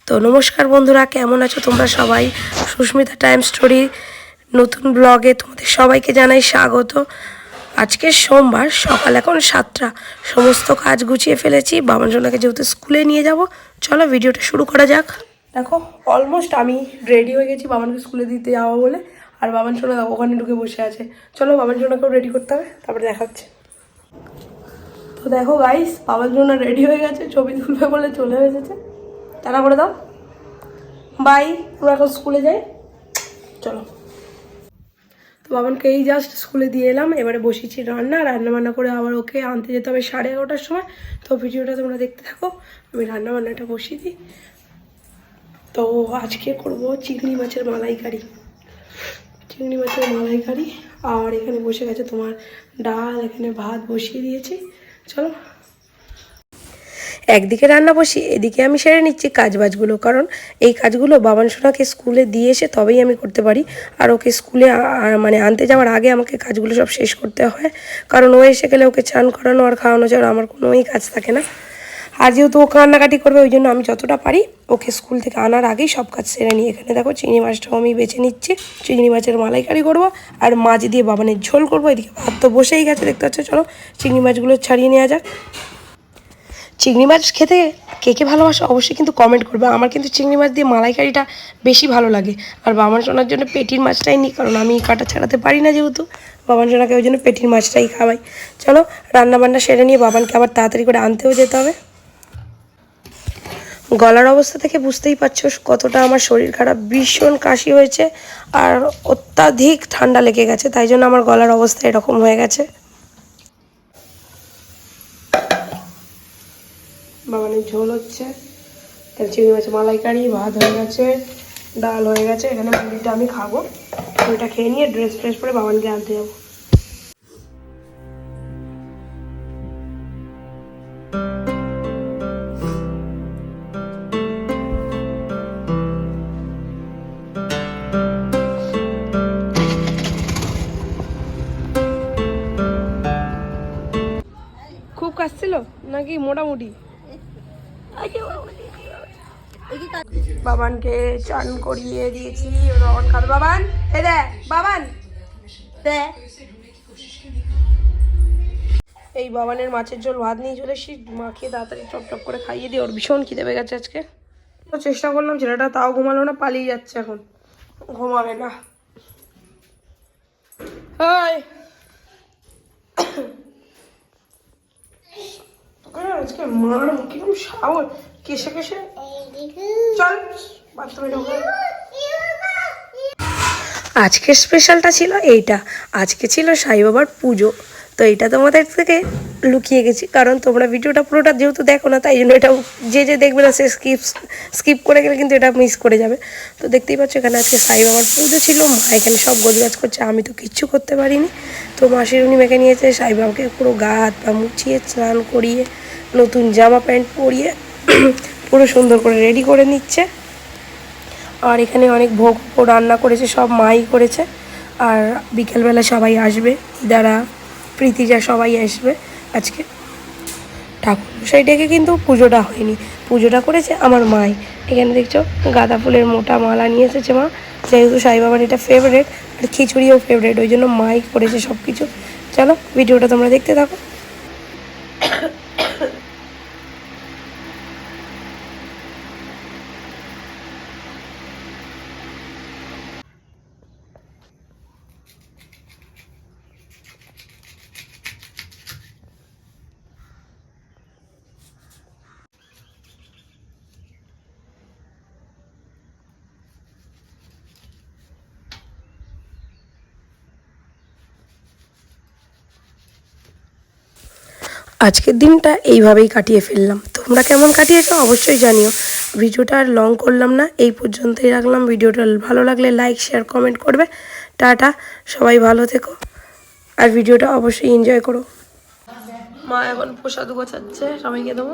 তো নমস্কার বন্ধুরা, কেমন আছো তোমরা সবাই? সুস্মিতা টাইম স্টোরি নতুন ব্লগে তোমাদের সবাইকে জানাই স্বাগত। আজকে সোমবার, সকাল এখন 7টা। সমস্ত কাজ গুছিয়ে ফেলেছি। বাবানজনাকে যেহেতু স্কুলে নিয়ে যাব, চলো ভিডিওটা শুরু করা যাক। দেখো, অলমোস্ট আমি রেডি হয়ে গেছি বাবানকে স্কুলে দিতে যাওয়া বলে। আর বাবানজনা ওখানে ঢুকে বসে আছে। চলো বাবানজনাকেও রেডি করতে হবে, তারপরে দেখাচ্ছে। তো দেখো গাইস, বাবানজনা রেডি হয়ে গেছে, ছবি তুলবে বলে চলে এসেছে। তারা করে দাও, বাই। আমরা এখন স্কুলে যাই, চলো। তো বাবানকে এই জাস্ট স্কুলে দিয়ে এলাম। এবারে বসিয়েছি রান্না করে আবার ওকে আনতে যেতে হবে 11:30টার সময়। তো ভিডিওটা তোমরা দেখতে থাকো, আমি রান্নাবান্নাটা বসিয়ে দিই। তো আজকে করব চিংড়ি মাছের মালাইকারি। আর এখানে বসে গেছে তোমার ডাল, এখানে ভাত বসিয়ে দিয়েছি। চলো, একদিকে রান্না বসি, এদিকে আমি সেরে নিচ্ছি কাজবাজগুলো, কারণ এই কাজগুলো বাবানসোনাকে স্কুলে দিয়ে এসে তবেই আমি করতে পারি। আর ওকে স্কুলে মানে আনতে যাওয়ার আগে আমাকে কাজগুলো সব শেষ করতে হয়, কারণ ও এসে গেলে ওকে চান করানো আর খাওয়ানো ছাড়া আমার কোনোই কাজ থাকে না। আর যেহেতু ও কান্নাকাটি করবে, ওই জন্য আমি যতটা পারি ওকে স্কুল থেকে আনার আগেই সব কাজ সেরে নিই। এখানে দেখো চিংড়ি মাছটাও আমি বেছে নিচ্ছি। চিংড়ি মাছের মালাইকারি করবো আর মাছ দিয়ে বাবানের ঝোল করবো। এদিকে ভাত তো বসেই গেছে, দেখতে পাচ্ছ। চলো চিংড়ি মাছগুলো ছাড়িয়ে নেওয়া যাক। চিংড়ি মাছ খেতে কে কে ভালোবাসো অবশ্যই কিন্তু কমেন্ট করবে। আমার কিন্তু চিংড়ি মাছ দিয়ে মালাইকারিটা বেশি ভালো লাগে। আর বাবানসোনার জন্য পেটির মাছটাই নিই, কারণ আমি কাটা ছাড়াতে পারি না যেহেতু। বাবানসোনাকে ওই জন্য পেটির মাছটাই খাওয়াই। চলো রান্নাবান্না সেরে নিয়ে বাবানকে আবার তাড়াতাড়ি করে আনতেও যেতে হবে। গলার অবস্থা থেকে বুঝতেই পারছো কতটা আমার শরীর খারাপ। ভীষণ কাশি হয়েছে আর অত্যাধিক ঠান্ডা লেগে গেছে, তাই জন্য আমার গলার অবস্থা এরকম হয়ে গেছে। বাবানের ঝোল হচ্ছে, চিংড়ি মাছের মালাইকারি, ভাত হয়ে গেছে, ডাল হয়ে গেছে। এখানে মুড়িটা আমি খাবো। মুড়িটা খেয়ে নিয়ে ড্রেস পরে বাবানকে আনতে যাবো। খুব কাশছিল নাকি মোটামুটি? বাবানকে চান করিয়ে দিয়েছি। বাবান খাবে। বাবান এই দে, বাবান দে। এই বাবানের মাছের ঝোল ভাত নিয়ে চলে এসেছি। মাখিয়ে তাড়াতাড়ি চপ করে খাইয়ে দিই। ওর ভীষণ খিদে পেয়ে গেছে আজকে। তো চেষ্টা করলাম, ছেলেটা তাও ঘুমালো না, পালিয়ে যাচ্ছে। এখন ঘুমাবে না। আজকে মার কিরকম সাবল, কেসে চল বাথরুমে ঢোকা। আজকের স্পেশালটা ছিল এইটা। আজকে ছিল সাই বাবার পুজো। তো এটা তোমাদের থেকে লুকিয়ে গেছি, কারণ তোমরা ভিডিওটা পুরোটা যেহেতু দেখো না, তাই জন্য এটা যে দেখবে না সে স্কিপ করে গেলে কিন্তু এটা মিস করে যাবে। তো দেখতেই পাচ্ছ এখানে আজকে সাই বাবার পুজো ছিল। মা এখানে সব গোছগাছ করছে, আমি তো কিচ্ছু করতে পারিনি। তো মাসির উনি মেখে নিয়েছে সাই বাবাকে পুরো গা হাত পা মুছিয়ে, স্নান করিয়ে, নতুন জামা প্যান্ট পরিয়ে পুরো সুন্দর করে রেডি করে নিচ্ছে। আর এখানে অনেক ভোগ রান্না করেছে, সব মাই করেছে। আর বিকেলবেলা সবাই আসবে, ইদারা, প্রীতিজা সবাই আসবে আজকে। ঠাকুরমশাই ডেকে কিন্তু পুজোটা হয়নি, পুজোটা করেছে আমার মাই। এখানে দেখছো গাঁদা ফুলের মোটা মালা নিয়ে এসেছে মা, যেহেতু সাই বাবার এটা ফেভারেট আর খিচুড়িও ফেভারেট, ওই জন্য মাই করেছে সব কিছু। চলো ভিডিওটা তোমরা দেখতে থাকো। আজকের দিনটা এইভাবেই কাটিয়ে ফেললাম। তোমরা কেমন কাটিয়েছো অবশ্যই জানিও। ভিডিওটা আর লং করলাম না, এই পর্যন্তই রাখলাম। ভিডিওটা ভালো লাগলে লাইক শেয়ার কমেন্ট করবে। টাটা, সবাই ভালো থেকো আর ভিডিওটা অবশ্যই এনজয় করো। মা এখন প্রসাদ গোছাচ্ছে, সবাইকে দেবো।